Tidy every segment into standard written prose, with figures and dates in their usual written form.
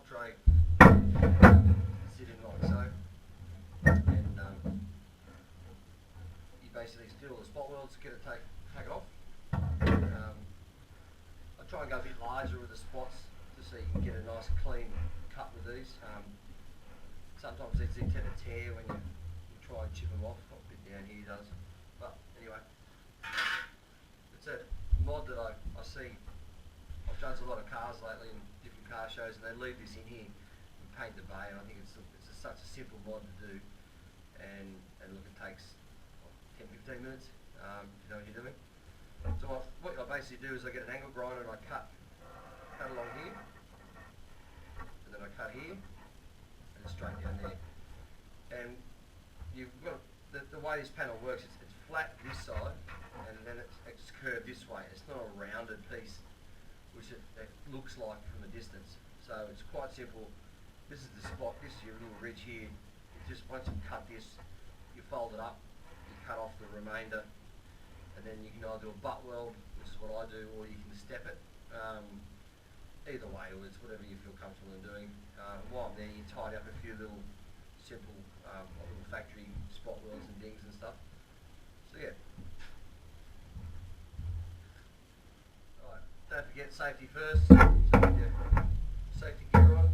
spot tray, sit in like so, and you basically steal the spot welds, take it off. I try and go a bit larger with the spots just so you can get a nice clean cut with these. Sometimes they tend to tear when you try and chip them off. Got a bit down here does. But anyway, it's a mod that I see. I've done a lot of cars lately in different car shows, and they leave this in here and paint the bay. And I think it's such a simple mod to do, and look, it takes 10-15 minutes. You know what you're doing. So what I basically do is I get an angle grinder and I cut along here, and then I cut here. Straight down there, and you've got the way this panel works. It's flat this side, and then it's curved this way. It's not a rounded piece, which it looks like from a distance. So it's quite simple. This is the spot. This is your little ridge here. It's just once you cut this, you fold it up, you cut off the remainder, and then you can either do a butt weld, which is what I do, or you can step it. Either way, it's whatever you feel comfortable in doing. While I'm there, you tidy up a few little simple little factory spot welds and dings and stuff. So yeah. Alright, don't forget safety first. So get your safety gear on.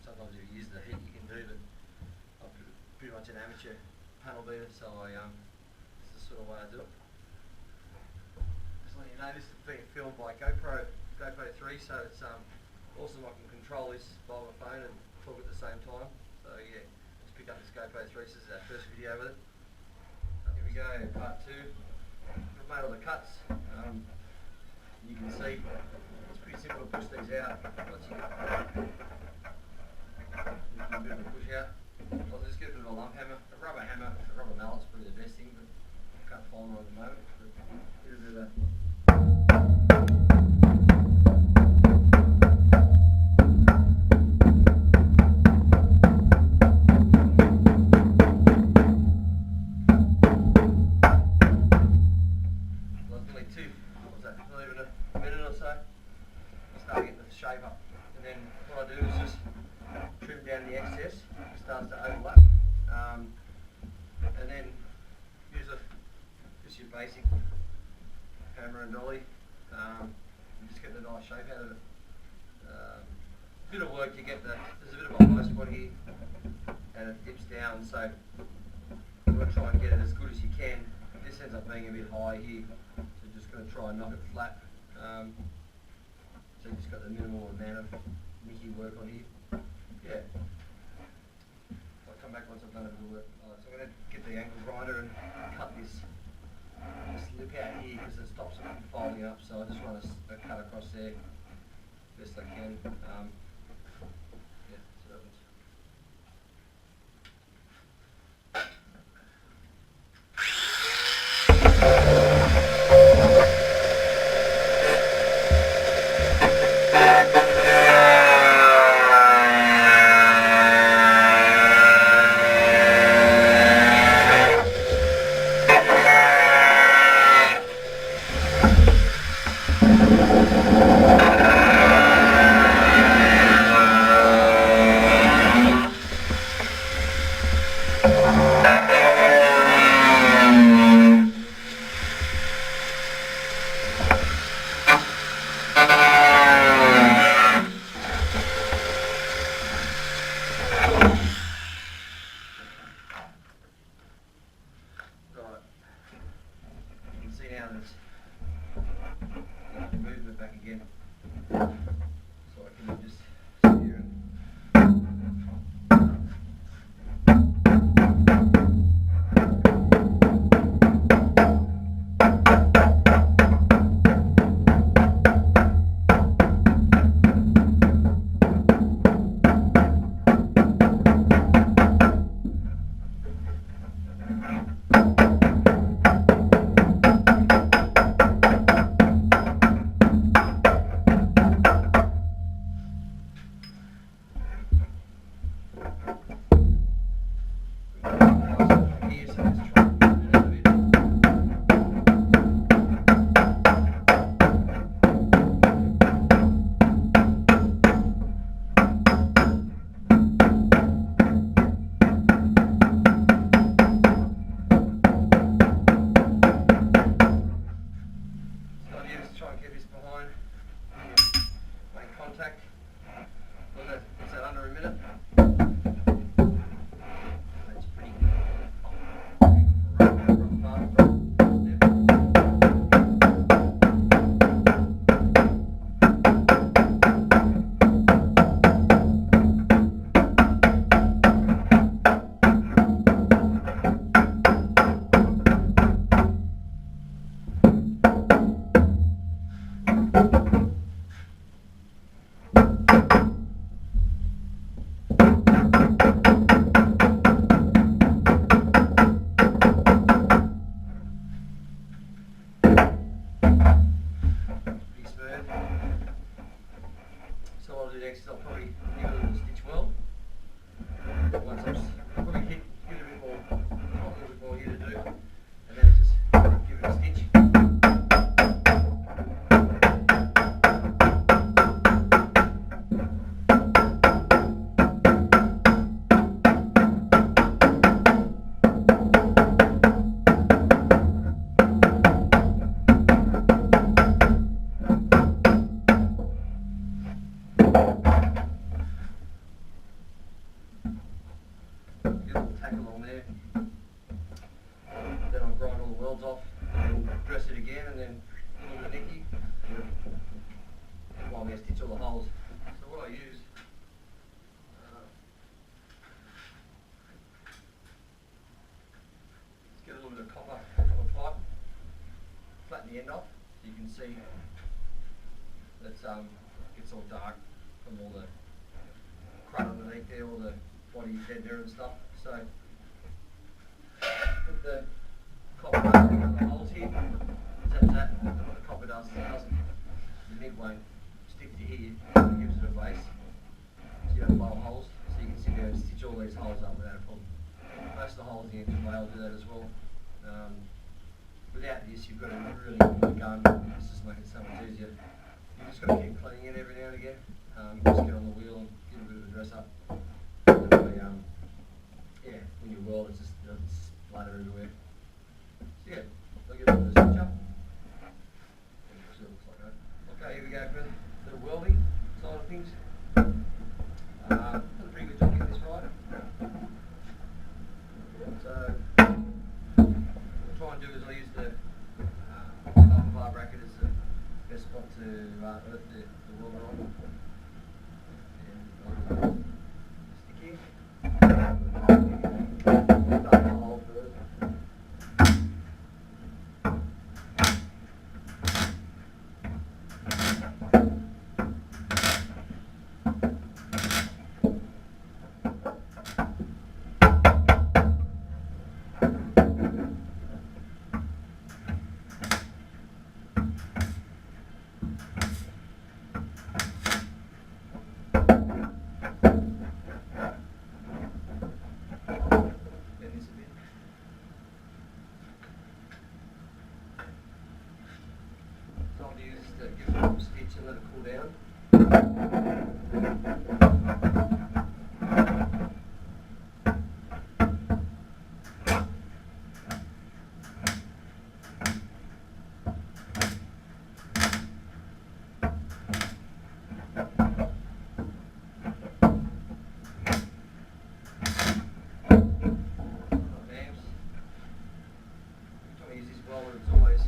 Sometimes if you use the heat you can do, but I'm pretty much an amateur panel beater, so this is the sort of way I do it. Just letting you know, this is being filmed by GoPro 3, so it's awesome. I can control this by my phone and talk at the same time. So yeah, let's pick up this GoPro 3. This is our first video with it. Here we go, part 2. I've made all the cuts. You can see it's pretty simple to push these out. Once you a bit of a push out. I'll just get a bit of a lump hammer. A rubber mallet's probably the best thing, but I can't find one at the moment. But get a bit of a not even a minute or so. Start getting the shape up. And then what I do is just trim down the excess. It starts to overlap. And then use just your basic hammer and dolly. And just get the nice shape out of it. Bit of work to get there's a bit of a high spot here and it dips down, so you want to try and get it as good as you can. This ends up being a bit high here, so you're just going to try and knock it flat. So you've just got the minimal amount of nicky work on here. Yeah. I'll come back once I've done a bit of work. So I'm going to get the angle grinder and cut this lip out here because it stops it from folding up. So I just run a cut across there best I can. Yeah, so that one's down, it's the movement back again. So I can just sit here and try and get this behind make contact. What's that, under a minute? That's pretty So what I'll do next is I'll probably give it a little stitch weld. Once I'll probably give it a bit more here to do, and then just give it a stitch. Get a little tack along there. Then I'll grind all the welds off, and then dress it again, and then a little bit of nicky. While we stitch all the holes. So what I use, let's get a little bit of copper pipe, flatten the end off, so you can see that gets all dark from all the crud underneath there, all the body dead there and stuff. So put the copper dust in the holes here. Tap that, and what the copper does is it doesn't, the nib won't stick to here, it gives it a base. So you don't blow holes, so you can sit there and stitch all these holes up without a problem. Most of the holes in the engine will do that as well. Without this, you've got to really good gun. This just makes it so much easier. You've just got to keep cleaning it every now and again. Just get on the wheel and give it a bit of a dress up. That way, yeah, when you weld, it doesn't splatter everywhere. So yeah, I'll get a bit of a stitch up. See what it looks like, right? Okay, here we go for the welding side of things. Done a pretty good job getting this right. So what I'll try and do is I'll use the upper bar bracket as the best spot to earth the welder on. And stick here. Start the hole first. Give it a little stitch and let it cool down. Every time I use this welder, it's always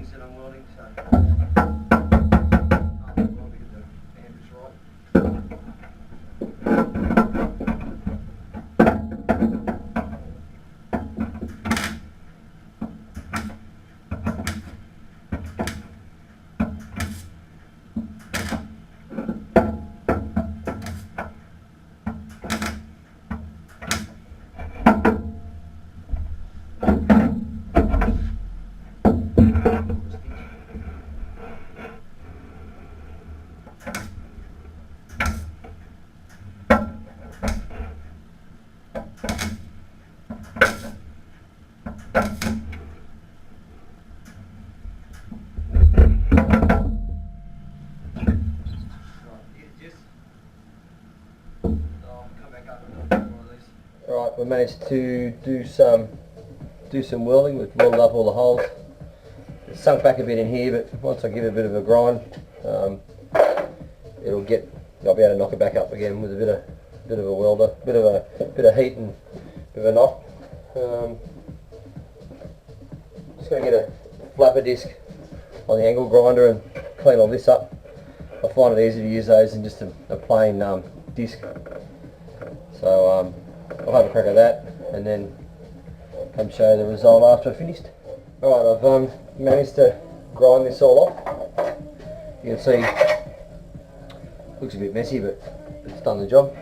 fittings that I'm welding, so I'll probably get the amps right. Right, we managed to do some welding. We've welded up all the holes. It's sunk back a bit in here, but once I give it a bit of a grind, I'll be able to knock it back up again with a bit of a welder, bit of heat and a bit of a knock. Just going to get a flapper disc on the angle grinder and clean all this up. I find it easy to use those than just a plain disc. So I'll have a crack at that and then come show you the result after I've finished. Alright, I've managed to grind this all off. You can see it looks a bit messy, but it's done the job.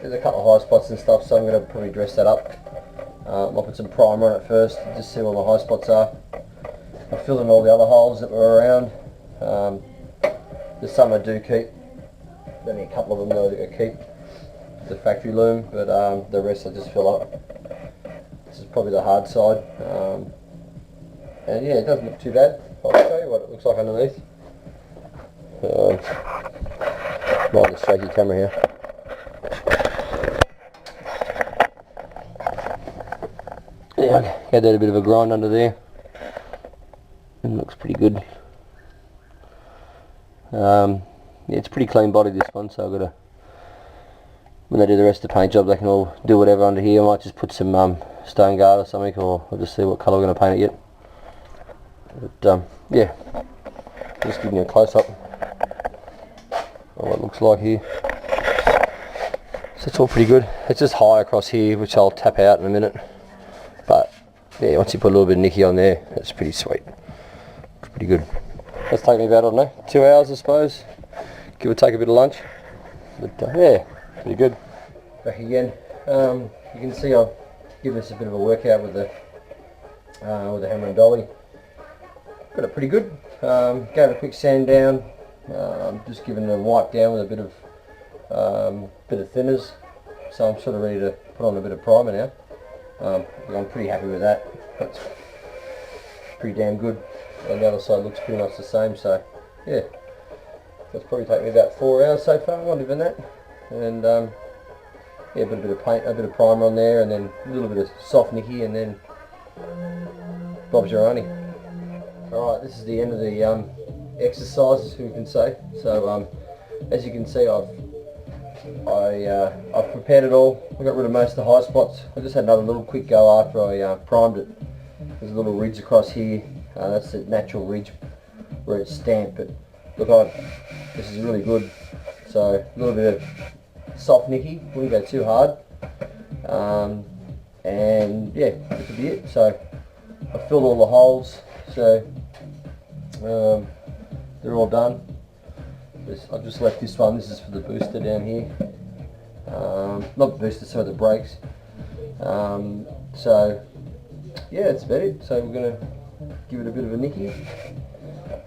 There's a couple of high spots and stuff, so I'm going to probably dress that up. I'll put some primer on it first, just see where the high spots are. I'll fill in all the other holes that were around. There's some I do keep, only a couple of them though that I keep the factory loom, but the rest I just fill up. This is probably the hard side, and yeah, it doesn't look too bad. I'll show you what it looks like underneath. Rather shaky camera here. Yeah, I had that a bit of a grind under there. It looks pretty good. Yeah, it's pretty clean body this one, so I've got to, when they do the rest of the paint job, they can all do whatever under here. I might just put some stone guard or something, or I'll just see what colour we're going to paint it yet. But yeah, just giving you a close up of what it looks like here. So it's all pretty good. It's just high across here, which I'll tap out in a minute. But yeah, once you put a little bit of nicky on there, it's pretty sweet. It's pretty good. That's taken me about, I don't know, 2 hours I suppose. Give or take a bit of lunch. But yeah, pretty good. Back again. You can see I've given this a bit of a workout with the hammer and dolly. Got it pretty good. Gave it a quick sand down. Just giving it a wipe down with a bit of thinners. So I'm sort of ready to put on a bit of primer now. I'm pretty happy with that. That's pretty damn good. And the other side looks pretty much the same, so yeah. That's probably taken me about 4 hours so far, not even that. And yeah, put a bit of paint, a bit of primer on there, and then a little bit of soft nicky, and then Bob's your only. Alright, this is the end of the exercises, you can say. So as you can see, I've prepared it all. I got rid of most of the high spots. I just had another little quick go after I primed it. There's a little ridge across here. That's the natural ridge where it's stamped, but look, this is really good. So a little bit of soft nicky, wouldn't go too hard. And yeah, that could be it. So I filled all the holes, so they're all done. I've just left this one. This is for the booster down here. Not the booster, sorry, the brakes. So yeah, that's about it. So we're going to give it a bit of a nicky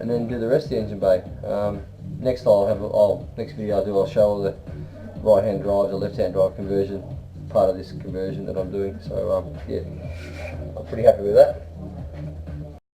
and then do the rest of the engine bay. Next next video I'll show all the right hand drive, the left hand drive conversion, part of this conversion that I'm doing. So yeah, I'm pretty happy with that.